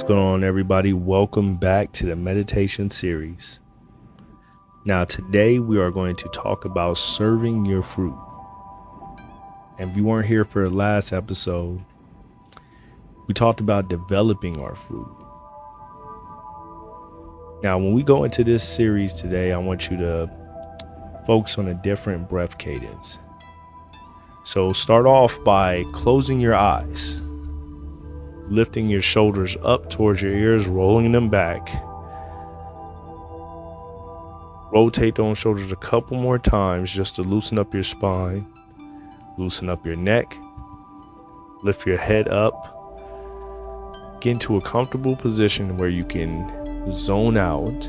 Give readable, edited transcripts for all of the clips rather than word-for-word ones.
What's going on, everybody? Welcome back to the meditation series. Now, today we are going to talk about serving your fruit. And if you weren't here for the last episode, we talked about developing our fruit. Now, when we go into this series today, I want you to focus on a different breath cadence. So start off by closing your eyes, lifting your shoulders up towards your ears, rolling them back. Rotate those shoulders a couple more times just to loosen up your spine, loosen up your neck, lift your head up, get into a comfortable position where you can zone out.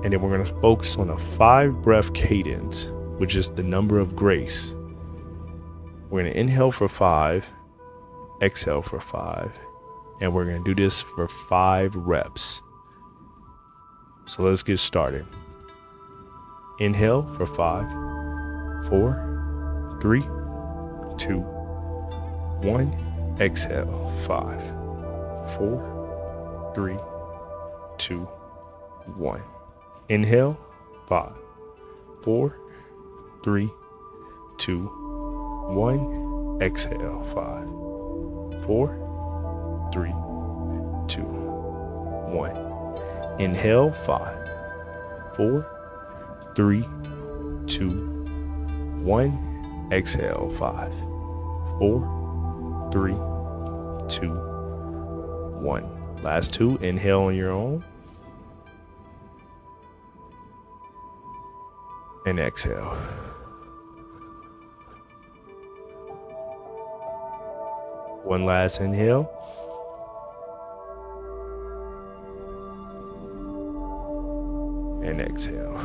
And then we're going to focus on a 5 breath cadence, which is the number of grace. We're going to inhale for 5, exhale for 5, and we're going to do this for 5 reps. So let's get started. Inhale for 5, 4, 3, 2, 1. Exhale, 5, 4, 3, 2, 1. Inhale, 5, 4, 3, 2, 1. Exhale, 5, 4, 3, 2, 1. Inhale, 5, 4, 3, 2, 1. Exhale, 5, 4, 3, 2, 1. Last 2. Inhale on your own. And exhale. One last inhale. And exhale.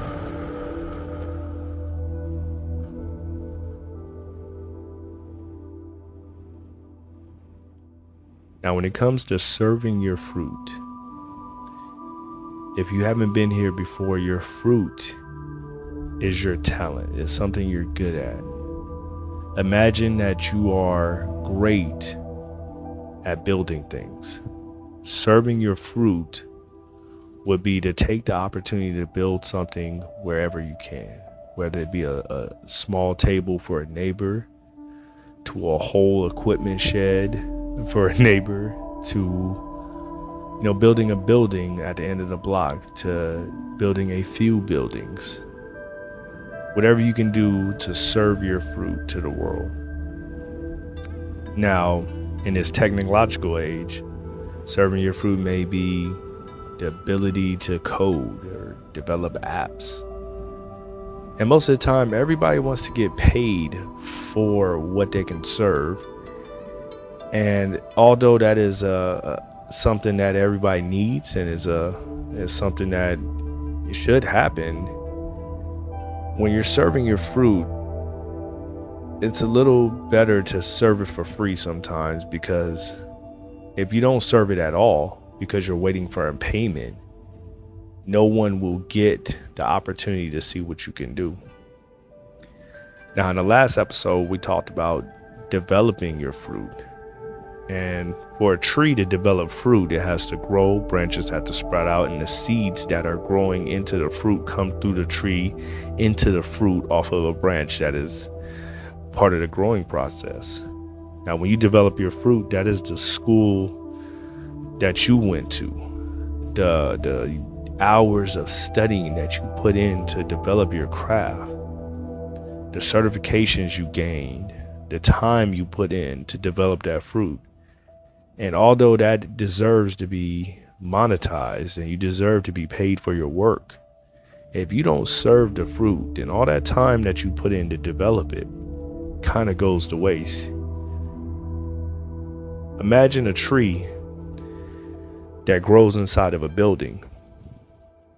Now, when it comes to serving your fruit, if you haven't been here before, your fruit is your talent. It's something you're good at. Imagine that you are great at building things. Serving your fruit would be to take the opportunity to build something wherever you can, whether it be a small table for a neighbor, to a whole equipment shed for a neighbor, to building a building at the end of the block, to building a few buildings. Whatever you can do to serve your fruit to the world. Now, in this technological age, serving your fruit may be the ability to code or develop apps. And most of the time, everybody wants to get paid for what they can serve. And although that is something that everybody needs and is something that should happen, when you're serving your fruit, it's a little better to serve it for free sometimes, because if you don't serve it at all because you're waiting for a payment, no one will get the opportunity to see what you can do. Now, in the last episode, we talked about developing your fruit. And for a tree to develop fruit, it has to grow, branches have to sprout out, and the seeds that are growing into the fruit come through the tree into the fruit off of a branch that is part of the growing process. Now, when you develop your fruit, that is the school that you went to, the hours of studying that you put in to develop your craft, the certifications you gained, the time you put in to develop that fruit. And although that deserves to be monetized and you deserve to be paid for your work, if you don't serve the fruit, then all that time that you put in to develop it kind of goes to waste. Imagine a tree that grows inside of a building,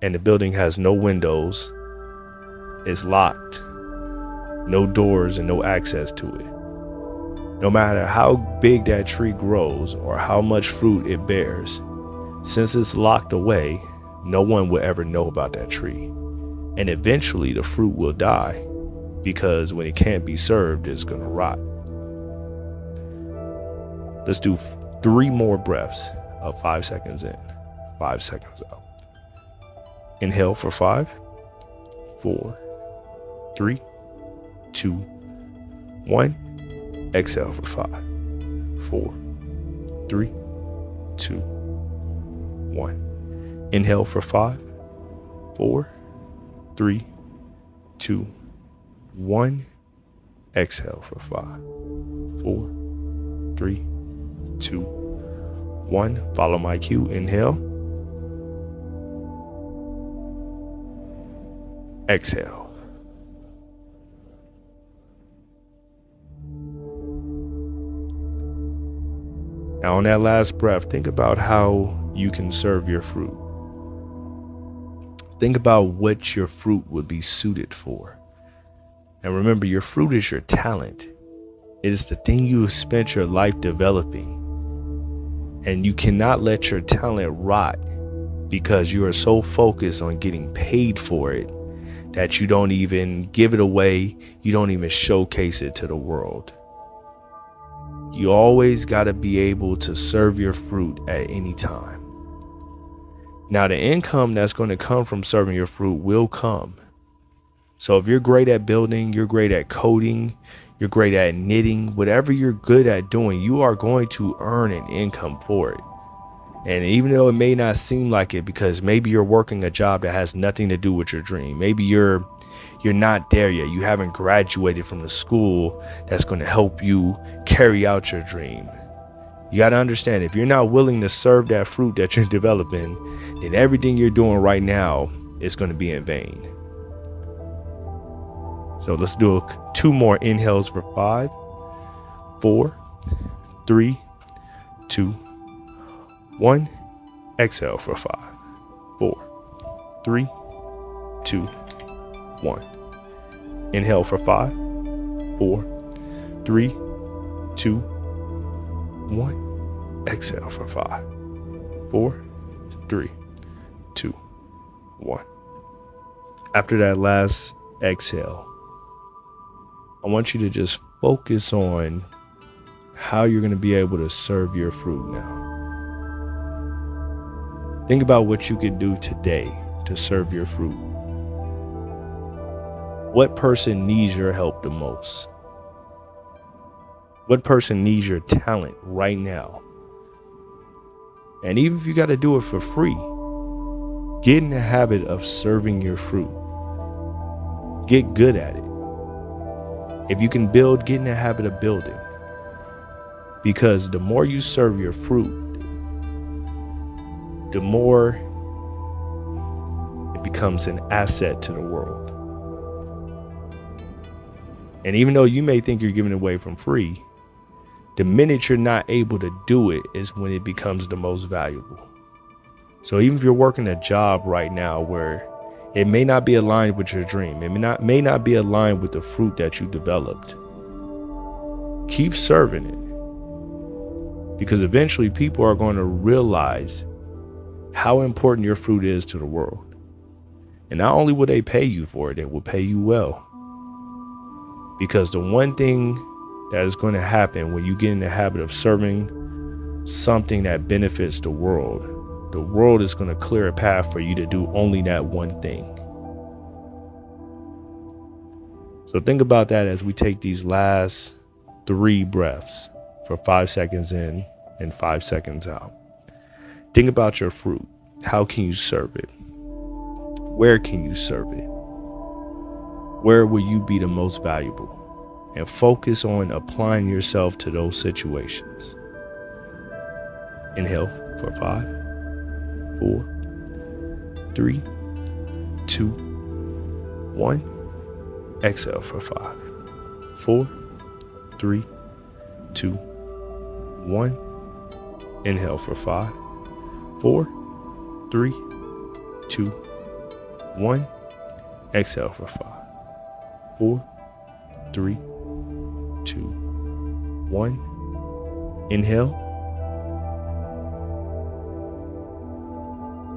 and the building has no windows, it's locked, no doors, and no access to it. No matter how big that tree grows or how much fruit it bears, since it's locked away, no one will ever know about that tree. And eventually the fruit will die, because when it can't be served, it's going to rot. Let's do 3 more breaths of 5 seconds in, 5 seconds out. Inhale for 5, 4, 3, 2, 1. Exhale for 5, 4, 3, 2, 1. Inhale for 5, 4, 3, 2, 1. Exhale for 5, 4, 3, 2, 1. Follow my cue. Inhale. Exhale. Now, on that last breath, think about how you can serve your fruit. Think about what your fruit would be suited for. And remember, your fruit is your talent. It is the thing you have spent your life developing. And you cannot let your talent rot because you are so focused on getting paid for it that you don't even give it away. You don't even showcase it to the world. You always got to be able to serve your fruit at any time. Now, the income that's going to come from serving your fruit will come. So if you're great at building, you're great at coding, you're great at knitting, whatever you're good at doing, you are going to earn an income for it. And even though it may not seem like it, because maybe you're working a job that has nothing to do with your dream. Maybe you're not there yet. You haven't graduated from the school that's going to help you carry out your dream. You got to understand, if you're not willing to serve that fruit that you're developing, then everything you're doing right now is going to be in vain. So let's do 2 more inhales for 5, 4, 3, 2, 1. Exhale for 5, 4, 3, 2, 1. Inhale for 5, 4, 3, 2, 1. Exhale for 5, 4, 3, 2, 1. After that last exhale, I want you to just focus on how you're going to be able to serve your fruit now. Think about what you can do today to serve your fruit. What person needs your help the most? What person needs your talent right now? And even if you got to do it for free, get in the habit of serving your fruit. Get good at it. If you can build, get in the habit of building. Because the more you serve your fruit, the more it becomes an asset to the world. And even though you may think you're giving it away from free, the minute you're not able to do it is when it becomes the most valuable. So even if you're working a job right now where it may not be aligned with your dream, it may not be aligned with the fruit that you developed, keep serving it. Because eventually people are going to realize how important your fruit is to the world. And not only will they pay you for it, they will pay you well. Because the one thing that is going to happen when you get in the habit of serving something that benefits the world is going to clear a path for you to do only that one thing. So think about that as we take these last 3 breaths for 5 seconds in and 5 seconds out. Think about your fruit. How can you serve it? Where can you serve it? Where will you be the most valuable? And focus on applying yourself to those situations. Inhale for 5, 4, 3, 2, 1. Exhale for 5, 4, 3, 2, 1. Inhale for 5, 4, 3, 2, 1. Exhale for 5, 4, 3, 2, 1. Inhale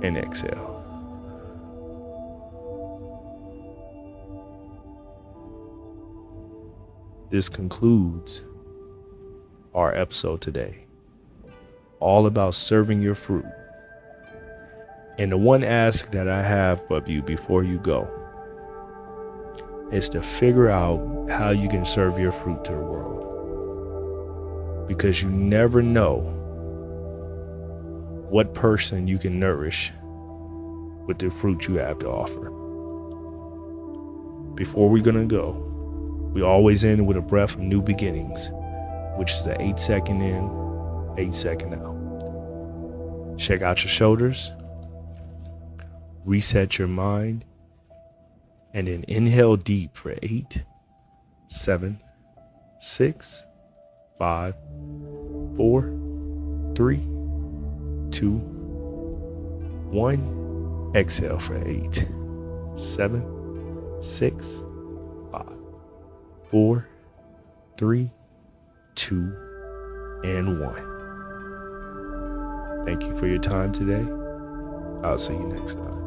and exhale. This concludes our episode today. all about serving your fruit. And the one ask that I have of you before you go is to figure out how you can serve your fruit to the world. Because you never know what person you can nourish with the fruit you have to offer. Before we're gonna go, we always end with a breath of new beginnings, which is an 8-second in, 8-second out. Check out your shoulders, reset your mind, and then inhale deep for 8, 7, 6, 5, 4, 3, 2, 1. Exhale for 8, 7, 6, 5, 4, 3, 2, and 1. Thank you for your time today. I'll see you next time.